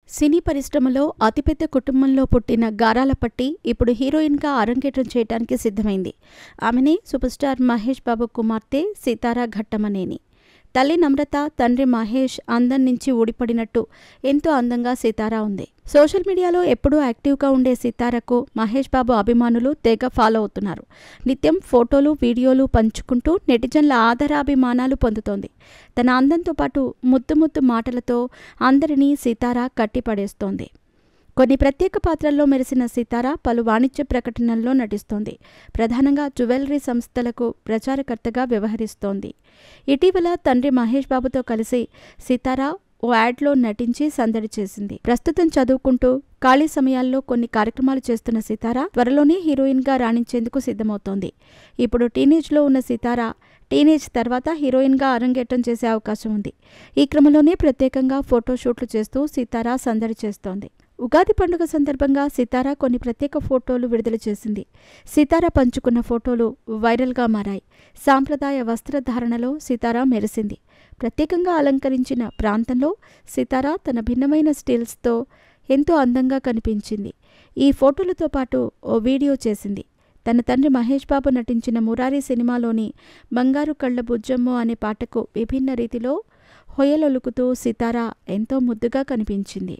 సినీ పరిశ్రమలో అతిపెద్ద కుటుంబంలో పుట్టిన గారాల పట్టి ఇప్పుడు హీరోయిన్గా అరంగేట్రం చేయడానికి సిద్ధమైంది. ఆమెనే సూపర్ స్టార్ మహేష్ బాబు కుమార్తె సితార ఘట్టమనేని. తల్లి నమ్రత, తండ్రి మహేష్ అందం నుంచి ఊడిపడినట్టు ఎంతో అందంగా సితార ఉంది. సోషల్ మీడియాలో ఎప్పుడూ యాక్టివ్గా ఉండే సితారకు మహేష్ బాబు అభిమానులు తెగ ఫాలో అవుతున్నారు. నిత్యం ఫోటోలు, వీడియోలు పంచుకుంటూ నెటిజన్ల ఆదరాభిమానాలు పొందుతోంది. తన అందంతో పాటు ముద్దు ముద్దు మాటలతో అందరినీ సితార కట్టిపడేస్తోంది. కొన్ని ప్రత్యేక పాత్రల్లో మెరిసిన సితార పలు వాణిజ్య ప్రకటనల్లో నటిస్తోంది. ప్రధానంగా జ్యువెలరీ సంస్థలకు ప్రచారకర్తగా వ్యవహరిస్తోంది. ఇటీవల తండ్రి మహేష్ బాబుతో కలిసి సితార ఓ యాడ్లో నటించి సందడి చేసింది. ప్రస్తుతం చదువుకుంటూ ఖాళీ సమయాల్లో కొన్ని కార్యక్రమాలు చేస్తున్న సితార త్వరలోనే హీరోయిన్గా రాణించేందుకు సిద్ధమవుతోంది. ఇప్పుడు టీనేజ్లో ఉన్న సితార టీనేజ్ తర్వాత హీరోయిన్గా అరంగేట్రం చేసే అవకాశం ఉంది. ఈ క్రమంలోనే ప్రత్యేకంగా ఫోటోషూట్లు చేస్తూ సితార సందడి చేస్తోంది. ఉగాది పండుగ సందర్భంగా సితార కొన్ని ప్రత్యేక ఫోటోలు విడుదల చేసింది. సితార పంచుకున్న ఫోటోలు వైరల్గా మారాయి. సాంప్రదాయ వస్త్రధారణలో సితార మెరిసింది. ప్రత్యేకంగా అలంకరించిన ప్రాంతంలో సితార తన భిన్నమైన స్టిల్స్తో ఎంతో అందంగా కనిపించింది. ఈ ఫోటోలతో పాటు ఓ వీడియో చేసింది. తన తండ్రి మహేష్ బాబు నటించిన మురారి సినిమాలోని బంగారు కళ్ళ బుజ్జమ్మో అనే పాటకు విభిన్న రీతిలో హొయలొలుకుతూ సితార ఎంతో ముద్దుగా కనిపించింది.